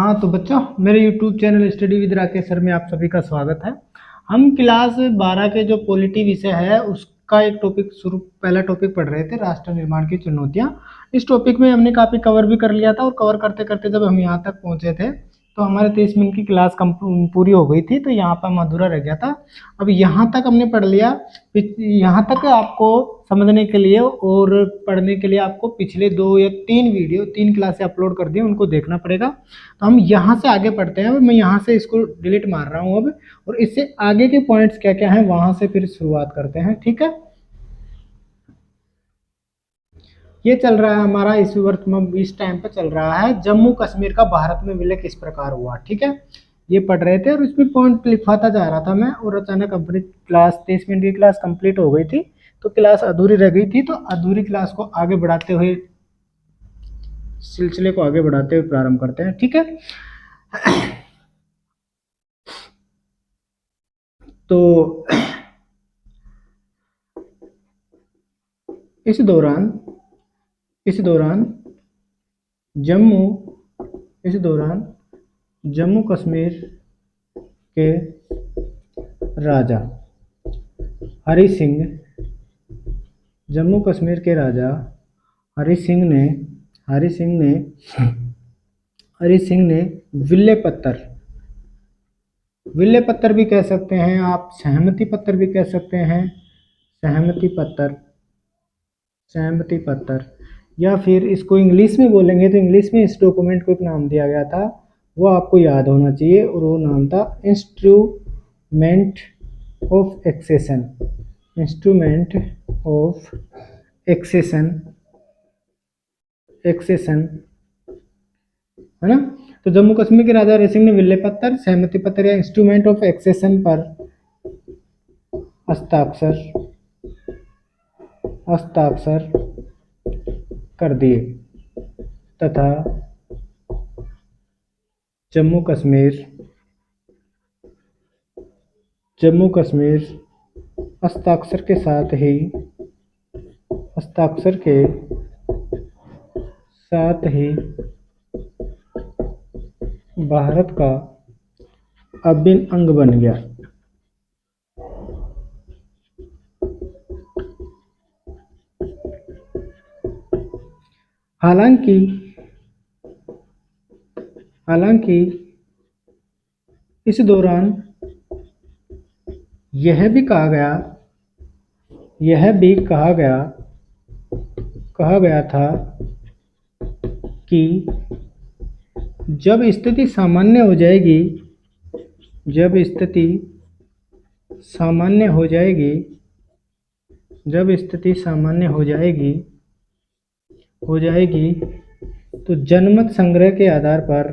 हाँ तो बच्चों, मेरे YouTube channel study with Rakesh sir में आप सभी का स्वागत है। हम क्लास 12 के जो पॉलिटी विषय है उसका एक टॉपिक पहला टॉपिक पढ़ रहे थे, राष्ट्र निर्माण की चुनौतियाँ। इस टॉपिक में हमने काफ़ी कवर भी कर लिया था और कवर करते करते जब हम यहाँ तक पहुँचे थे तो हमारे 30 मिनट की क्लास पूरी हो गई थी, तो यहाँ पर हम अधूरा रह गया था। अब यहाँ तक हमने पढ़ लिया। यहाँ तक आपको समझने के लिए और पढ़ने के लिए आपको पिछले 2 या 3 वीडियो 3 क्लासें अपलोड कर दी, उनको देखना पड़ेगा। तो हम यहाँ से आगे पढ़ते हैं। मैं यहाँ से इसको डिलीट मार रहा हूँ अब, और इससे आगे के पॉइंट्स क्या क्या हैं वहाँ से फिर शुरुआत करते हैं। ठीक है, ये चल रहा है हमारा इस टाइम पे चल रहा है जम्मू कश्मीर का भारत में विलय किस प्रकार हुआ। ठीक है, ये पढ़ रहे थे और इसमें पॉइंट लिखवाता जा रहा था मैं, और अचानक अपनी क्लास 30 मिनट की क्लास कंप्लीट हो गई थी, तो क्लास अधूरी रह गई थी। तो अधूरी क्लास को आगे बढ़ाते हुए, सिलसिले को आगे बढ़ाते हुए प्रारंभ करते हैं। ठीक है, तो इस दौरान जम्मू कश्मीर के राजा हरि सिंह ने विल्ले पत्थर भी कह सकते हैं आप, सहमति पत्थर भी कह सकते हैं, सहमति पत्थर, या फिर इसको इंग्लिश में बोलेंगे तो इंग्लिश में इस डॉक्यूमेंट को एक नाम दिया गया था, वो आपको याद होना चाहिए, और वो नाम था इंस्ट्रूमेंट ऑफ एक्सेशन, है ना। तो जम्मू कश्मीर के राजा हरि सिंह ने विल्ले पत्थर, सहमति पत्थर या इंस्ट्रूमेंट ऑफ एक्सेशन पर हस्ताक्षर कर दिए तथा जम्मू कश्मीर हस्ताक्षर के साथ ही भारत का अभिन्न अंग बन गया। हालांकि इस दौरान यह भी कहा गया था कि जब स्थिति सामान्य हो जाएगी तो जनमत संग्रह के आधार पर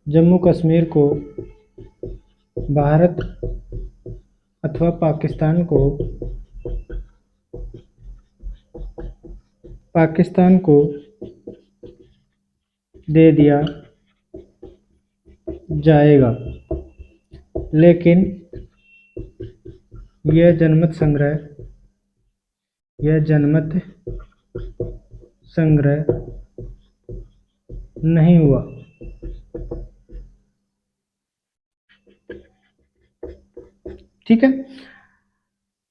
जम्मू कश्मीर को भारत अथवा पाकिस्तान को दे दिया जाएगा। लेकिन यह जनमत संग्रह नहीं हुआ। ठीक है,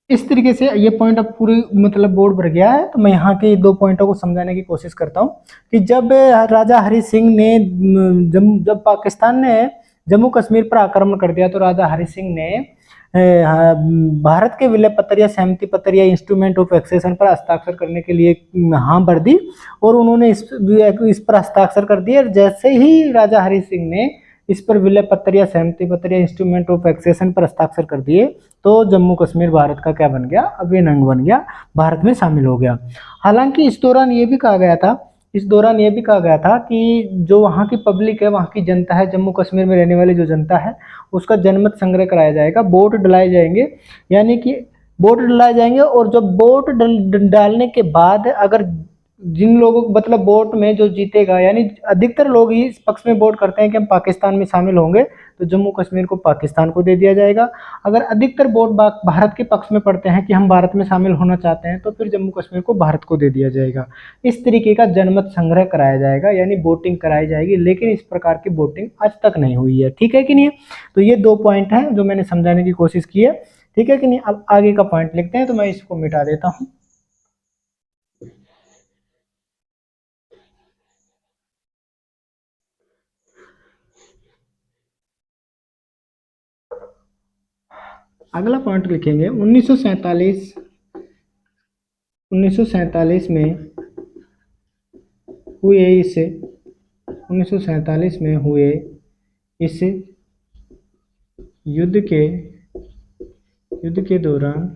इस तरीके से ये पॉइंट अब पूरी मतलब बोर्ड भर गया है। तो मैं यहाँ के 2 पॉइंटों को समझाने की कोशिश करता हूँ कि जब राजा हरि सिंह ने जब पाकिस्तान ने जम्मू कश्मीर पर आक्रमण कर दिया, तो राजा हरि सिंह ने भारत के विलय पत्र या सहमति पत्र या इंस्ट्रूमेंट ऑफ एक्सेशन पर हस्ताक्षर करने के लिए हाँ भर दी, और उन्होंने इस पर हस्ताक्षर कर दिए। जैसे ही राजा हरि सिंह ने इस पर विलय पत्र या सहमति पत्र या इंस्ट्रूमेंट ऑफ एक्सेशन पर हस्ताक्षर कर दिए, तो जम्मू कश्मीर भारत का क्या बन गया, अभिन्न अंग बन गया, भारत में शामिल हो गया। हालांकि इस दौरान ये भी कहा गया था कि जो वहाँ की पब्लिक है, वहाँ की जनता है, जम्मू कश्मीर में रहने वाली जो जनता है, उसका जनमत संग्रह कराया जाएगा, वोट डलाए जाएंगे, यानी कि वोट डलाए जाएंगे। और जब वोट डालने के बाद अगर जिन लोगों को मतलब वोट में जो जीतेगा, यानी अधिकतर लोग ही इस पक्ष में वोट करते हैं कि हम पाकिस्तान में शामिल होंगे, तो जम्मू कश्मीर को पाकिस्तान को दे दिया जाएगा। अगर अधिकतर वोट भारत के पक्ष में पड़ते हैं कि हम भारत में शामिल होना चाहते हैं, तो फिर जम्मू कश्मीर को भारत को दे दिया जाएगा। इस तरीके का जनमत संग्रह कराया जाएगा, यानी वोटिंग कराई जाएगी, लेकिन इस प्रकार की वोटिंग आज तक नहीं हुई है। ठीक है कि नहीं? तो ये 2 पॉइंट हैं जो मैंने समझाने की कोशिश की है। ठीक है कि नहीं? अब आगे का पॉइंट लिखते हैं, तो मैं इसको मिटा देता हूँ। अगला पॉइंट लिखेंगे 1947 में हुए इस युद्ध के दौरान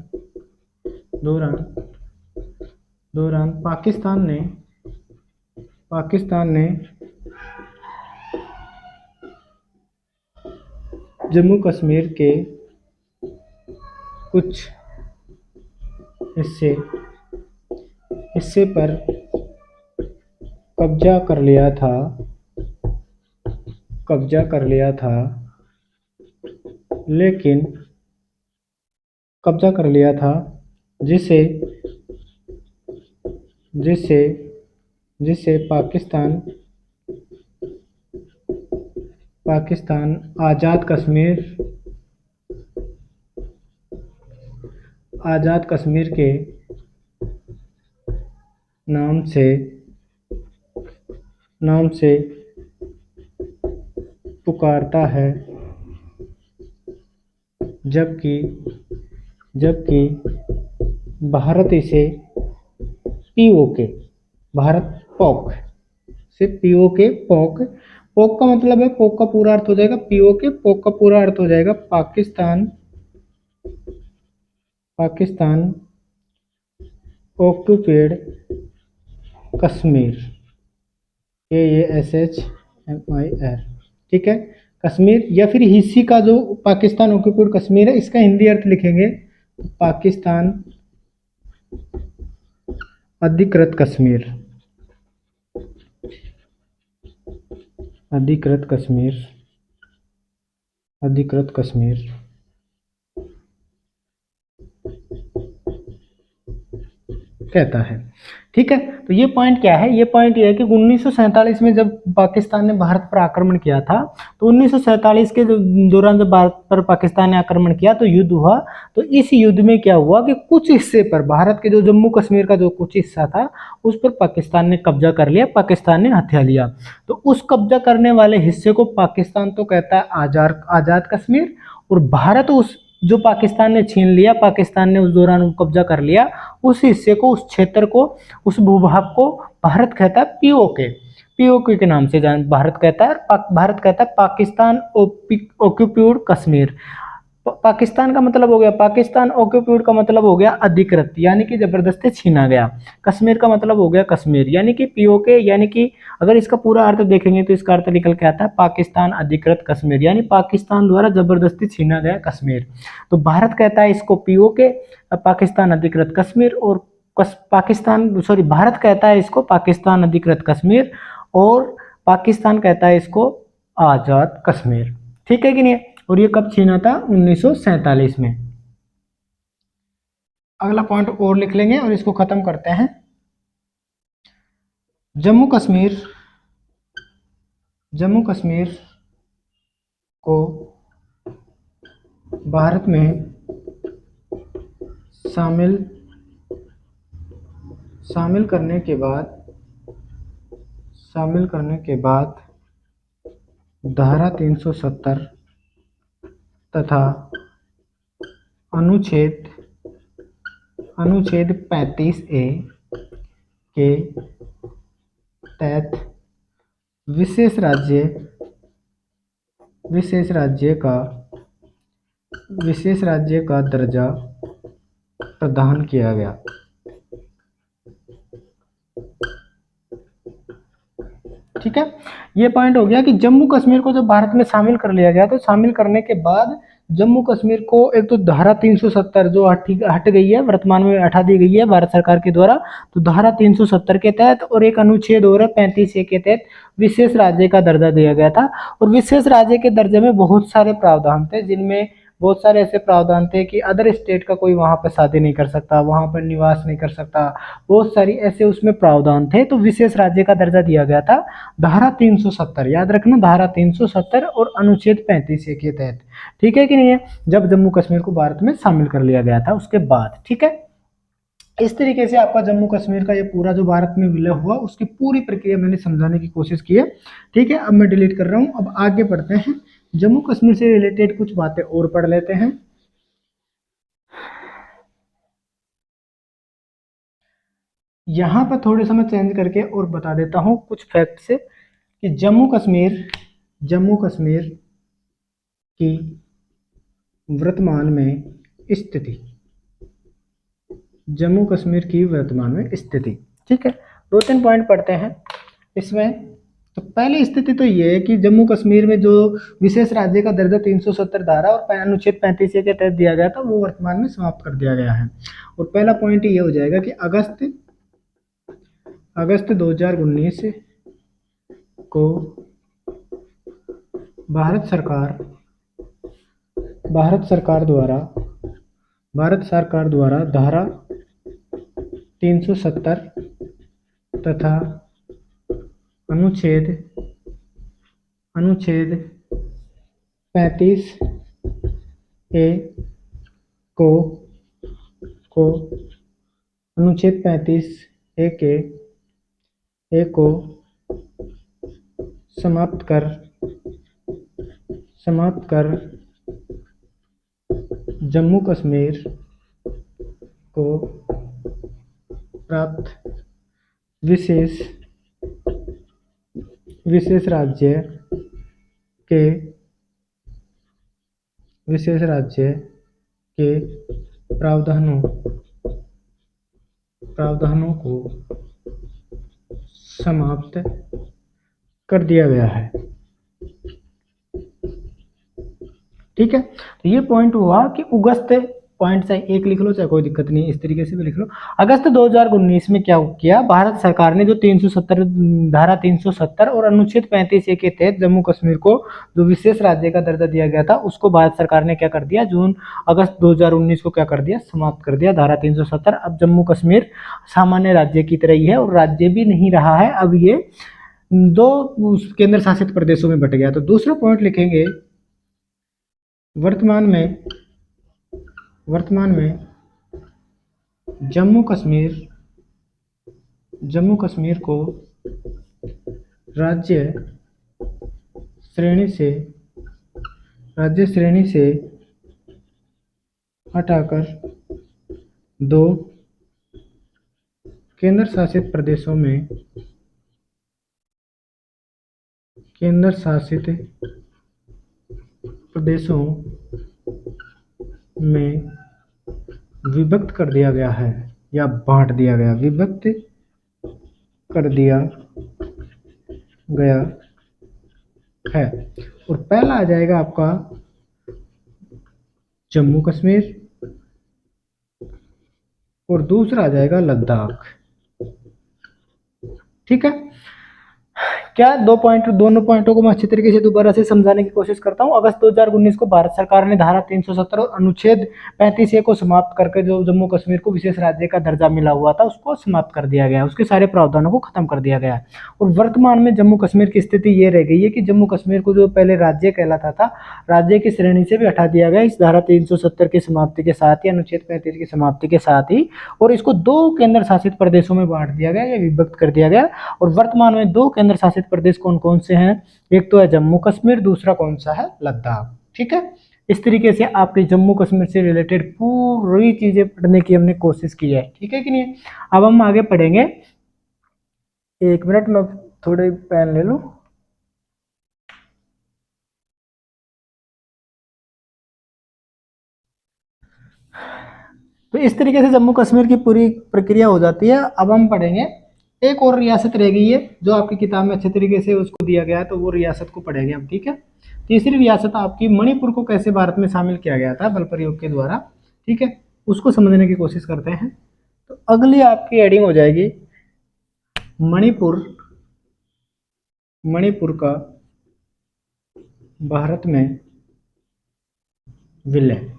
पाकिस्तान ने जम्मू कश्मीर के कुछ हिस्से पर कब्जा कर लिया था, लेकिन कब्जा कर लिया था जिसे पाकिस्तान आज़ाद कश्मीर के नाम से पुकारता है, जबकि भारत इसे पोक का मतलब है, पोक का पूरा अर्थ हो जाएगा पीओके, पोक का पूरा अर्थ हो जाएगा पाकिस्तान ऑक्युपेड कश्मीर, KASHMIR। ठीक है, कश्मीर या फिर हिस्से का जो पाकिस्तान ऑक्युपेड कश्मीर है, इसका हिंदी अर्थ लिखेंगे पाकिस्तान अधिकृत कश्मीर। कहता है। ठीक है, तो ये पॉइंट क्या है? ये पॉइंट ये है कि 1947 में जब पाकिस्तान ने भारत पर आक्रमण किया था, तो 1947 के दौरान जब भारत पर पाकिस्तान ने आक्रमण किया तो युद्ध हुआ। तो इस युद्ध में क्या हुआ कि कुछ हिस्से पर, भारत के जो जम्मू कश्मीर का जो कुछ हिस्सा था, उस पर पाकिस्तान ने कब्जा कर लिया, पाकिस्तान ने हथिया लिया। तो उस कब्जा करने वाले हिस्से को पाकिस्तान तो कहता है आज़ाद कश्मीर, और भारत उस जो पाकिस्तान ने छीन लिया, पाकिस्तान ने उस दौरान कब्जा कर लिया, उस हिस्से को, उस क्षेत्र को, उस भूभाग को भारत कहता है पीओके के नाम से भारत कहता है पाकिस्तान ऑक्युपाइड कश्मीर। पाकिस्तान का मतलब हो गया, पाकिस्तान ऑक्युपाइड का मतलब हो गया अधिकृत, यानी कि जबरदस्ती छीना गया। कश्मीर का मतलब हो गया कश्मीर, यानी कि पीओके, यानी कि अगर इसका पूरा अर्थ देखेंगे तो इसका अर्थ निकल के आता है पाकिस्तान अधिकृत कश्मीर, यानी पाकिस्तान द्वारा जबरदस्ती छीना गया कश्मीर। तो भारत कहता है इसको पीओके, पाकिस्तान अधिकृत कश्मीर, और भारत कहता है इसको पाकिस्तान अधिकृत कश्मीर, और पाकिस्तान कहता है इसको आज़ाद कश्मीर। ठीक है कि नहीं? और ये कब छीना था? 1947 में। अगला पॉइंट और लिख लेंगे और इसको खत्म करते हैं। जम्मू कश्मीर को भारत में शामिल करने के बाद धारा 370 तथा अनुच्छेद 35A के तहत विशेष राज्य का दर्जा प्रदान किया गया। ठीक है, ये पॉइंट हो गया कि जम्मू कश्मीर को जब भारत में शामिल कर लिया गया, तो शामिल करने के बाद जम्मू कश्मीर को एक तो धारा 370 जो हट गई है, वर्तमान में हटा दी गई है भारत सरकार के द्वारा, तो धारा 370 के तहत और एक अनुच्छेद और 35A के तहत विशेष राज्य का दर्जा दिया गया था। और विशेष राज्य के दर्जे में बहुत सारे प्रावधान थे, जिनमें बहुत सारे ऐसे प्रावधान थे कि अदर स्टेट का कोई वहां पर शादी नहीं कर सकता, वहां पर निवास नहीं कर सकता, बहुत सारी ऐसे उसमें प्रावधान थे। तो विशेष राज्य का दर्जा दिया गया था धारा 370, याद रखना, धारा 370 और अनुच्छेद 35A के तहत। ठीक है कि नहीं है, जब जम्मू कश्मीर को भारत में शामिल कर लिया गया था उसके बाद। ठीक है, इस तरीके से आपका जम्मू कश्मीर का ये पूरा जो भारत में विलय हुआ उसकी पूरी प्रक्रिया मैंने समझाने की कोशिश की है। ठीक है, अब मैं डिलीट कर रहा हूँ। अब आगे बढ़ते हैं, जम्मू कश्मीर से रिलेटेड कुछ बातें और पढ़ लेते हैं। यहाँ पर थोड़े सा मैं चेंज करके और बता देता हूँ कुछ फैक्ट से कि जम्मू कश्मीर की वर्तमान में स्थिति, जम्मू कश्मीर की वर्तमान में स्थिति। ठीक है, 2-3 पॉइंट पढ़ते हैं इसमें। तो पहली स्थिति तो ये है कि जम्मू कश्मीर में जो विशेष राज्य का दर्जा 370 धारा और अनुच्छेद 35A के तहत दिया गया था वो वर्तमान में समाप्त कर दिया गया है। और पहला पॉइंट ये हो जाएगा कि अगस्त 2019 को भारत सरकार द्वारा धारा 370 तथा अनुच्छेद 35A को अनुच्छेद 35A को समाप्त कर जम्मू कश्मीर को प्राप्त विशेष राज्य के प्रावधानों को समाप्त कर दिया गया है। ठीक है, तो ये पॉइंट हुआ कि अगस्त, पॉइंट से एक लिख लो चाहे कोई दिक्कत नहीं, इस तरीके से भी लिख लो। अगस्त 2019 में क्या किया भारत सरकार ने, जो 370 धारा 370 और अनुच्छेद 35A के तहत जम्मू कश्मीर को जो विशेष राज्य का दर्जा दिया गया था उसको भारत सरकार ने क्या कर दिया, अगस्त 2019 को क्या कर दिया, समाप्त कर दिया धारा 370। अब जम्मू कश्मीर सामान्य राज्य की तरह ही है और राज्य भी नहीं रहा है, अब ये 2 केंद्र शासित प्रदेशों में बट गया। तो दूसरा पॉइंट लिखेंगे, वर्तमान में जम्मू कश्मीर को राज्य श्रेणी से हटाकर 2 केंद्र शासित प्रदेशों में विभक्त कर दिया गया है या बांट दिया गया, विभक्त कर दिया गया है। और पहला आ जाएगा आपका जम्मू कश्मीर और दूसरा आ जाएगा लद्दाख। ठीक है, क्या दोनों पॉइंटों को मैं अच्छी तरीके से दोबारा से समझाने की कोशिश करता हूं। अगस्त 2019 को भारत सरकार ने धारा 370 और अनुच्छेद 35A को समाप्त करके जो जम्मू कश्मीर को विशेष राज्य का दर्जा मिला हुआ था उसको समाप्त कर दिया गया, उसके सारे प्रावधानों को खत्म कर दिया गया। और वर्तमान में जम्मू कश्मीर की स्थिति ये रह गई है कि जम्मू कश्मीर को जो पहले राज्य कहलाता था, राज्य की श्रेणी से भी हटा दिया गया इस धारा 370 की समाप्ति के साथ ही, अनुच्छेद 35 की समाप्ति के साथ ही, और इसको 2 केंद्र शासित प्रदेशों में बांट दिया गया या विभक्त कर दिया गया। और वर्तमान में 2 केंद्र शासित प्रदेश कौन कौन से हैं, एक तो है जम्मू कश्मीर, दूसरा कौन सा है, लद्दाख। ठीक है, इस तरीके से आपके जम्मू कश्मीर से रिलेटेड पूरी चीजें पढ़ने की हमने कोशिश की है। ठीक है कि नहीं। अब हम आगे पढ़ेंगे, 1 मिनट में थोड़े पेन ले लूं। तो इस तरीके से जम्मू कश्मीर की पूरी प्रक्रिया हो जाती है। अब हम पढ़ेंगे एक और रियासत रह गई है जो आपकी किताब में अच्छे तरीके से उसको दिया गया है, तो वो रियासत को पढ़ेंगे हम। ठीक है, तीसरी रियासत आपकी मणिपुर को कैसे भारत में शामिल किया गया था बल प्रयोग के द्वारा, ठीक है, उसको समझने की कोशिश करते हैं। तो अगली आपकी हेडिंग हो जाएगी मणिपुर, मणिपुर का भारत में विलय।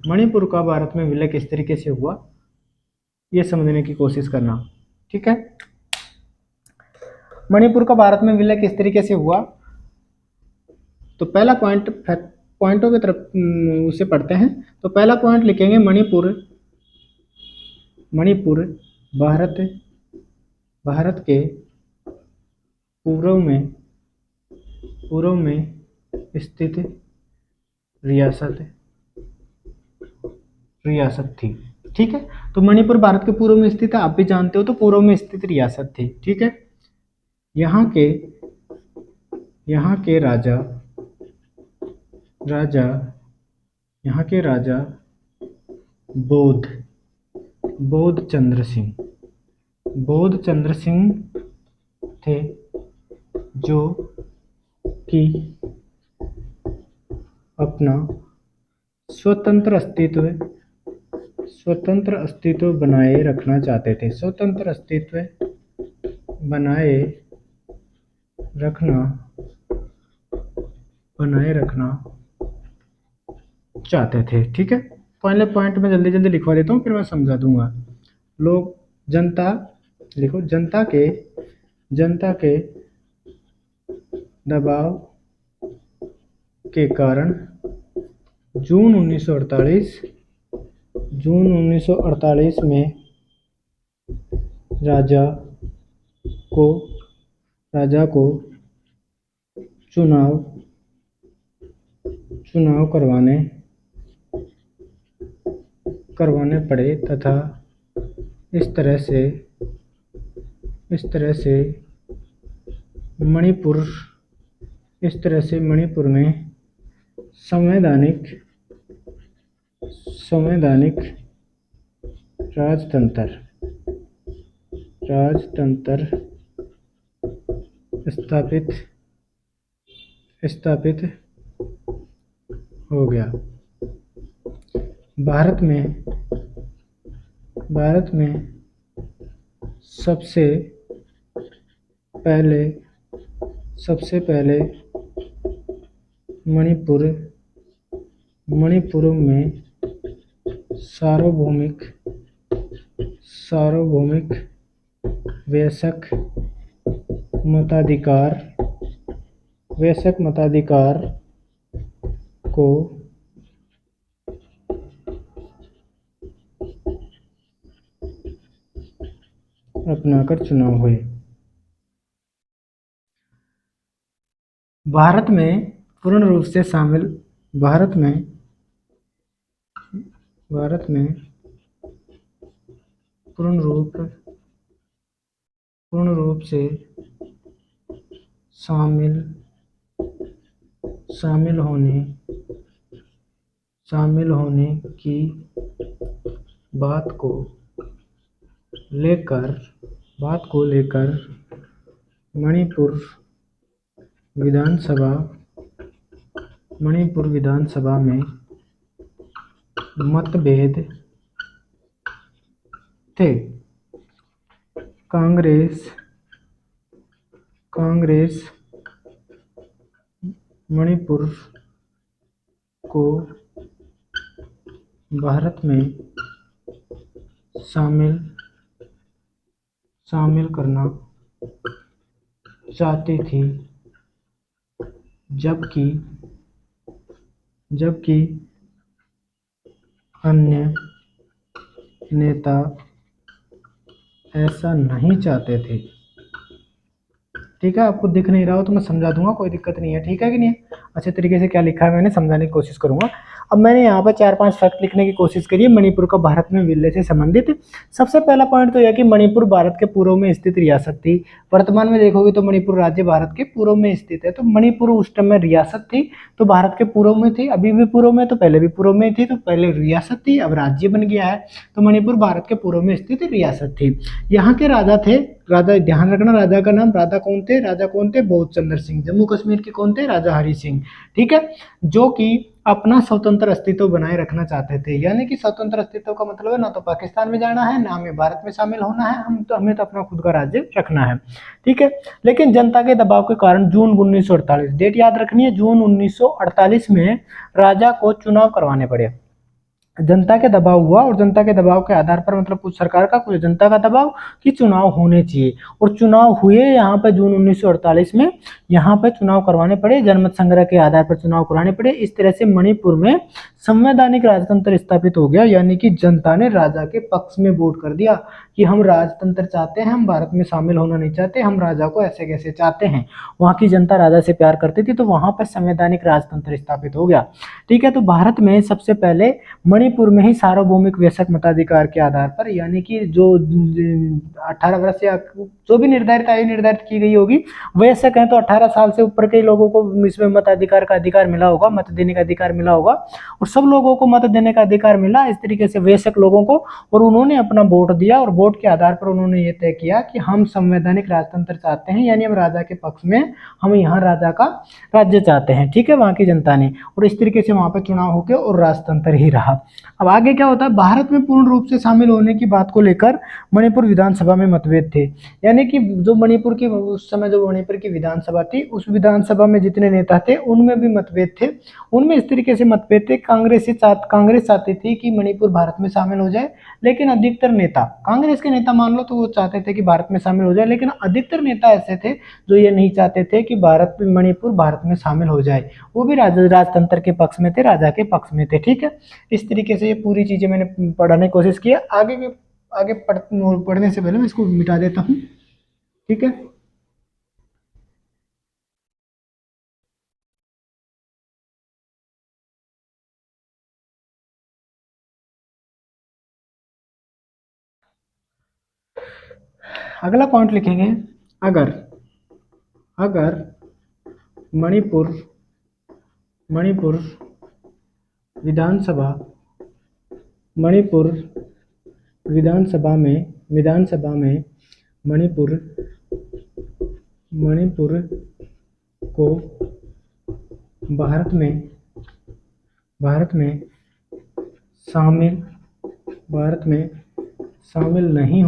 मणिपुर का भारत में विलय किस तरीके से हुआ, ये समझने की कोशिश करना, ठीक है। मणिपुर का भारत में विलय किस तरीके से हुआ, तो पहला पॉइंट पॉइंटों की तरफ उसे पढ़ते हैं। तो पहला पॉइंट लिखेंगे मणिपुर, मणिपुर भारत के पूर्व में स्थित रियासत थी, ठीक है। तो मणिपुर भारत के पूर्व में स्थित है, आप भी जानते हो, तो पूर्व में स्थित रियासत थी, ठीक है। यहाँ के राजा बोध चंद्र सिंह थे, जो कि अपना स्वतंत्र अस्तित्व बनाए रखना चाहते थे, स्वतंत्र अस्तित्व बनाए रखना चाहते थे, ठीक है। पहले पॉइंट में जल्दी जल्दी लिखवा देता हूँ, फिर मैं समझा दूंगा। लोग जनता लिखो, जनता के दबाव के कारण जून 1948 में राजा को चुनाव करवाने पड़े तथा इस तरह से मणिपुर में संवैधानिक राजतंत्र स्थापित हो गया। भारत में सबसे पहले मणिपुर में सार्वभौमिक वयस्क मताधिकार को अपनाकर चुनाव हुए। भारत में पूर्ण रूप से शामिल शामिल होने की बात को लेकर मणिपुर विधानसभा में मतभेद थे। कांग्रेस मणिपुर को भारत में शामिल करना चाहती थी, जबकि अन्य नेता ऐसा नहीं चाहते थे, ठीक है। आपको दिख नहीं रहा हो तो मैं समझा दूंगा, कोई दिक्कत नहीं है, ठीक है कि नहीं। अच्छे तरीके से क्या लिखा है मैंने समझाने की कोशिश करूंगा। अब मैंने यहाँ पर 4-5 फैक्ट लिखने की कोशिश करी है मणिपुर का भारत में विलय से संबंधित। सबसे पहला पॉइंट तो यह कि मणिपुर भारत के पूर्व में स्थित रियासत थी। वर्तमान में देखोगे तो मणिपुर राज्य भारत के पूर्व में स्थित है। तो मणिपुर उस टाइम में रियासत थी, तो भारत के पूर्व में थी, अभी भी पूर्व में, तो पहले भी पूर्व में थी। तो पहले रियासत थी, अब राज्य बन गया है। तो मणिपुर भारत के पूर्व में स्थित रियासत थी। यहाँ के राजा थे राजा, ध्यान रखना राजा का नाम, राजा कौन थे, राजा कौन थे, बोध चंद्र सिंह। जम्मू कश्मीर के कौन थे, राजा हरि सिंह। ठीक है, जो कि अपना स्वतंत्र अस्तित्व बनाए रखना चाहते थे। यानी कि स्वतंत्र अस्तित्व का मतलब है ना तो पाकिस्तान में जाना है, ना हमें भारत में शामिल होना है, हमें तो अपना खुद का राज्य रखना है। ठीक है, लेकिन जनता के दबाव के कारण जून 1948, डेट याद रखनी है, जून 1948 में राजा को चुनाव करवाने पड़े। जनता के दबाव हुआ और जनता के दबाव के आधार पर, मतलब कुछ सरकार का कुछ जनता का दबाव कि चुनाव होने चाहिए, और चुनाव हुए यहाँ पे जून 1948 में। यहाँ पे चुनाव करवाने पड़े, जनमत संग्रह के आधार पर चुनाव करवाने पड़े। इस तरह से मणिपुर में संवैधानिक राजतंत्र स्थापित हो गया, यानी कि जनता ने राजा के पक्ष में वोट कर दिया कि हम राजतंत्र चाहते हैं, हम भारत में शामिल होना नहीं चाहते, हम राजा को ऐसे कैसे चाहते हैं। वहाँ की जनता राजा से प्यार करती थी, तो वहाँ पर संवैधानिक राजतंत्र स्थापित हो गया। ठीक है, तो भारत में सबसे पहले मणिपुर में ही सार्वभौमिक वयस्क मताधिकार के आधार पर, यानी कि जो 18 वर्ष या जो भी निर्धारित आयु निर्धारित की गई होगी, वयस्क हैं तो 18 साल से ऊपर के लोगों को इसमें मताधिकार का अधिकार मिला होगा, मत देने का अधिकार मिला होगा, और सब लोगों को मत देने का अधिकार मिला इस तरीके से वयस्क लोगों को। और उन्होंने अपना वोट दिया, और वोट के आधार पर उन्होंने ये तय किया कि हम संवैधानिक राजतंत्र चाहते हैं, यानी हम राजा के पक्ष में, हम यहाँ राजा का राज्य चाहते हैं। ठीक है, वहाँ की जनता ने, और इस तरीके से वहाँ पर चुनाव होकर और राजतंत्र ही रहा। अब आगे क्या होता है, भारत में पूर्ण रूप से शामिल होने की बात को लेकर मणिपुर विधानसभा में मतभेद थे। यानी कि जो मणिपुर की उस समय जो मणिपुर की विधानसभा थी, उस विधानसभा में जितने नेता थे उनमें भी मतभेद थे। उनमें इस तरीके से मतभेद थे, कांग्रेस चाहती थी कि मणिपुर भारत में शामिल हो जाए, लेकिन अधिकतर नेता, कांग्रेस के नेता मान लो तो वो चाहते थे कि भारत में शामिल हो जाए, लेकिन अधिकतर नेता ऐसे थे जो ये नहीं चाहते थे कि मणिपुर भारत में शामिल हो जाए। वो भी राजतंत्र के पक्ष में थे, राजा के पक्ष में थे। ठीक है, इस तरीके से ये पूरी चीजें मैंने पढ़ाने की कोशिश की है। आगे पढ़ने से पहले मैं इसको मिटा देता हूँ। ठीक है, अगला पॉइंट लिखेंगे, अगर अगर मणिपुर मणिपुर विधानसभा मणिपुर विधानसभा में मणिपुर को भारत में शामिल नहीं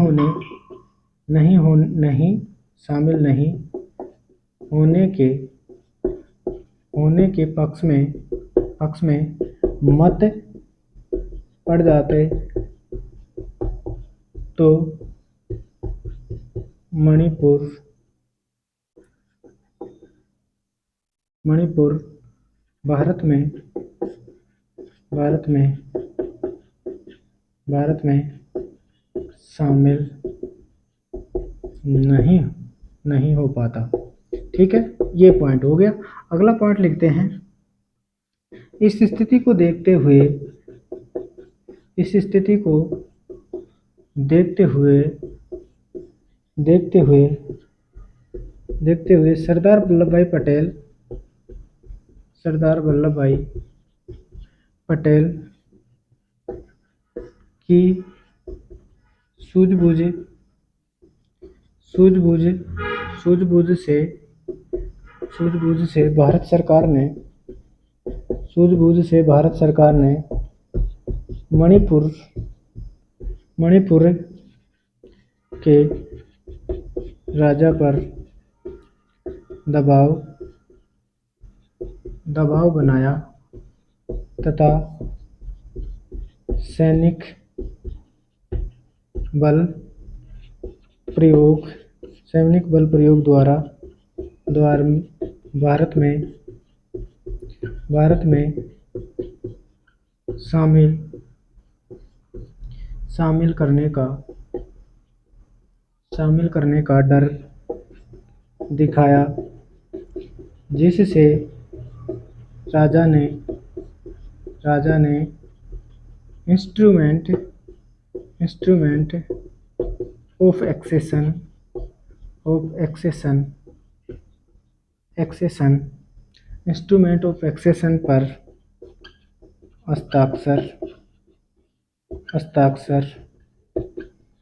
होने के पक्ष में मत पड़ जाते तो मणिपुर भारत में शामिल नहीं हो पाता। ठीक है, ये पॉइंट हो गया। अगला पॉइंट लिखते हैं, इस स्थिति को देखते हुए सरदार वल्लभ भाई पटेल की सूझबूझ से भारत सरकार ने मणिपुर के राजा पर दबाव बनाया तथा सैनिक बल प्रयोग द्वारा भारत में शामिल करने का डर दिखाया, जिससे राजा ने इंस्ट्रूमेंट ऑफ एक्सेशन पर हस्ताक्षर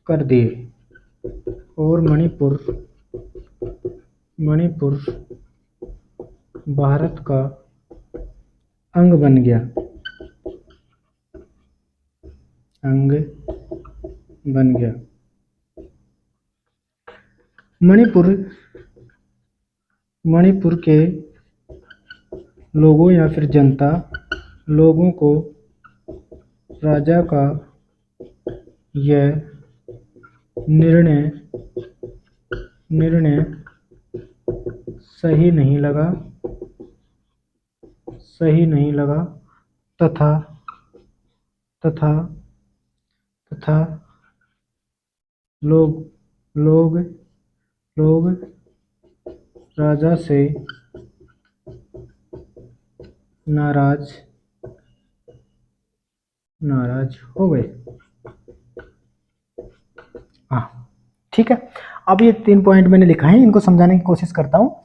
कर दिए। और मणिपुर भारत का अंग बन गया, अंग बन गया। मणिपुर के लोगों या फिर जनता लोगों को राजा का यह निर्णय सही नहीं लगा तथा लोग राजा से नाराज हो गए। हाँ, ठीक है। अब ये 3 पॉइंट मैंने लिखा है, इनको समझाने की कोशिश करता हूँ।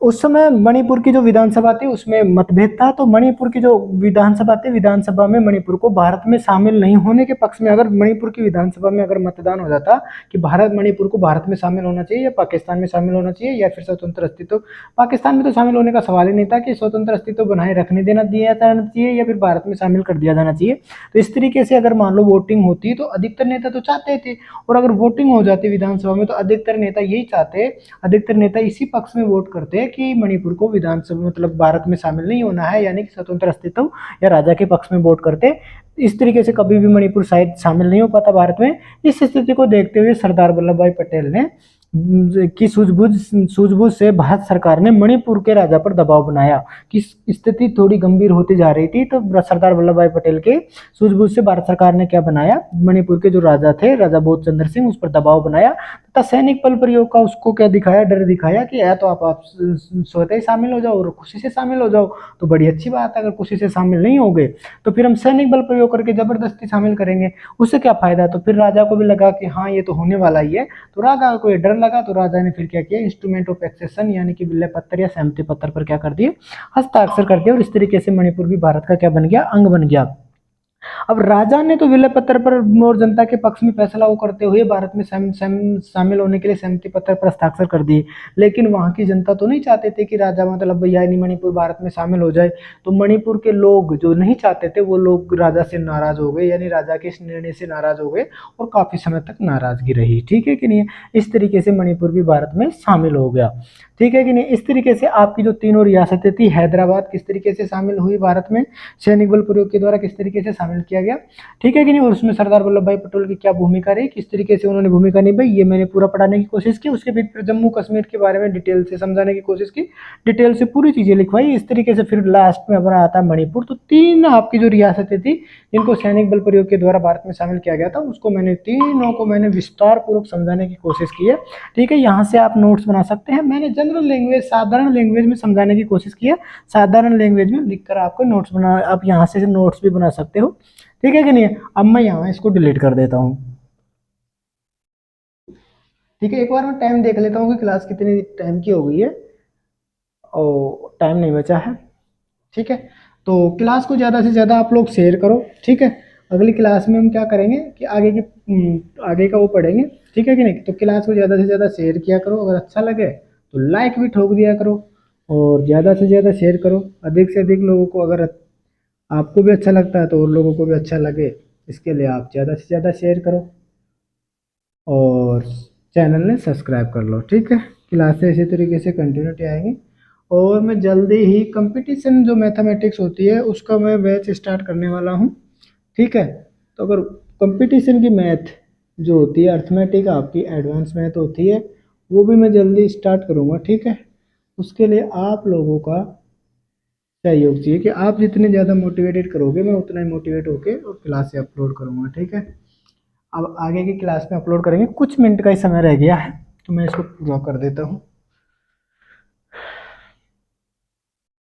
उस समय मणिपुर की जो विधानसभा थी उसमें मतभेद था। तो मणिपुर की जो विधानसभा थी, विधानसभा में मणिपुर को भारत में शामिल नहीं होने के पक्ष में, अगर मणिपुर की विधानसभा में अगर मतदान हो जाता कि मणिपुर को भारत में शामिल होना चाहिए या पाकिस्तान में शामिल होना चाहिए या फिर स्वतंत्र अस्तित्व, पाकिस्तान में तो शामिल होने का सवाल ही नहीं था कि स्वतंत्र अस्तित्व बनाए रखने दिया जाना चाहिए या फिर भारत में शामिल कर दिया जाना चाहिए। तो इस तरीके से अगर मान लो वोटिंग होती तो अधिकतर नेता तो चाहते थे, और अगर वोटिंग हो जाती विधानसभा में तो अधिकतर नेता यही चाहते, अधिकतर नेता इसी पक्ष में वोट करते कि मणिपुर को विधानसभा मतलब भारत में शामिल नहीं होना है, यानी कि स्वतंत्र अस्तित्व या राजा के पक्ष में वोट करते। इस तरीके से कभी भी मणिपुर शायद शामिल नहीं हो पाता भारत में। इस स्थिति को देखते हुए सरदार वल्लभ भाई पटेल ने की सूझबूझ से भारत सरकार ने मणिपुर के राजा पर दबाव बनाया कि स्थिति थोड़ी गंभीर होती जा रही थी। तो सरदार वल्लभ भाई पटेल के सूझबूझ से भारत सरकार ने क्या बनाया, मणिपुर के जो राजा थे, राजा बोध चंद्र सिंह, उस पर दबाव बनाया तथा सैनिक बल प्रयोग का उसको क्या दिखाया, डर दिखाया कि या तो आप स्वतः ही शामिल हो जाओ और खुशी से शामिल हो जाओ तो बड़ी अच्छी बात है, अगर खुशी से शामिल नहीं होगे तो फिर हम सैनिक बल प्रयोग करके जबरदस्ती शामिल करेंगे, उससे क्या फायदा। तो फिर राजा को भी लगा कि हाँ ये तो होने वाला ही है, तो राजा को डर लगा। तो राजा ने फिर क्या किया, इंस्ट्रूमेंट ऑफ एक्सेशन यानी कि विलय पत्र या सहमति पत्र पर क्या कर दिए, हस्ताक्षर कर दिया, और इस तरीके से मणिपुर भी भारत का क्या बन गया, अंग बन गया। अब राजा ने तो विलय पत्र पर और जनता के पक्ष में फैसला वो करते हुए भारत में शामिल होने के लिए सहमति पत्र पर हस्ताक्षर कर दिए, लेकिन वहां की जनता तो नहीं चाहते थे कि राजा मतलब भैया नहीं मणिपुर भारत में शामिल हो जाए। तो मणिपुर के लोग जो नहीं चाहते थे वो लोग राजा से नाराज हो गए, यानी राजा के इस निर्णय से नाराज हो गए और काफी समय तक नाराजगी रही, ठीक है कि नहीं। इस तरीके से मणिपुर भी भारत में शामिल हो गया, ठीक है कि नहीं। इस तरीके से आपकी जो तीनों रियासतें थी, हैदराबाद किस तरीके से शामिल हुई भारत में, सैनिक बल प्रयोग के द्वारा किस तरीके से शामिल किया गया, ठीक है कि नहीं। और उसमें सरदार वल्लभ भाई पटेल की क्या भूमिका रही, किस तरीके से उन्होंने भूमिका निभाई, ये मैंने पूरा पढ़ाने की कोशिश की। उसके बीच फिर जम्मू कश्मीर के बारे में डिटेल से समझाने की कोशिश की, डिटेल से पूरी चीजें लिखवाई। इस तरीके से फिर लास्ट में अपना आता मणिपुर। तो 3 आपकी जो रियासतें थी जिनको सैनिक बल प्रयोग के द्वारा भारत में शामिल किया गया था, उसको मैंने तीनों को मैंने विस्तार पूर्वक समझाने की कोशिश की है, ठीक है। यहाँ से आप नोट्स बना सकते हैं। मैंने जनरल लैंग्वेज, साधारण लैंग्वेज में समझाने की कोशिश की है, साधारण लैंग्वेज में लिखकर आपको नोट्स बना, आप यहाँ से नोट्स भी बना सकते हो, ठीक है कि नहीं। अब मैं यहाँ इसको डिलीट कर देता हूँ, ठीक है। एक बार मैं टाइम देख लेता हूँ कि क्लास कितनी टाइम की हो गई है, और टाइम नहीं बचा है, ठीक है। तो क्लास को ज़्यादा से ज़्यादा आप लोग शेयर करो, ठीक है। अगली क्लास में हम क्या करेंगे कि आगे का वो पढ़ेंगे, ठीक है कि नहीं। तो क्लास को ज़्यादा से ज़्यादा शेयर किया करो, अगर अच्छा लगे तो लाइक भी ठोक दिया करो, और ज़्यादा से ज़्यादा शेयर करो अधिक से अधिक लोगों को। अगर आपको भी अच्छा लगता है तो और लोगों को भी अच्छा लगे, इसके लिए आप ज़्यादा से ज़्यादा शेयर करो और चैनल ने सब्सक्राइब कर लो, ठीक है। क्लासें इसी तरीके से कंटिन्यूटी आएंगी, और मैं जल्दी ही कंपटीशन जो मैथमेटिक्स होती है उसका मैं बैच स्टार्ट करने वाला हूँ, ठीक है। तो अगर कंपटीशन की मैथ जो होती है, अर्थमेटिक आपकी एडवांस मैथ होती है, वो भी मैं जल्दी स्टार्ट करूँगा, ठीक है। उसके लिए आप लोगों का सहयोग चाहिए कि आप जितने ज़्यादा मोटिवेटेड करोगे मैं उतना ही मोटिवेट होके और क्लास से अपलोड करूँगा, ठीक है। अब आगे की क्लास में अपलोड करेंगे, कुछ मिनट का ही समय रह गया है तो मैं इसको पूरा कर देता हूँ।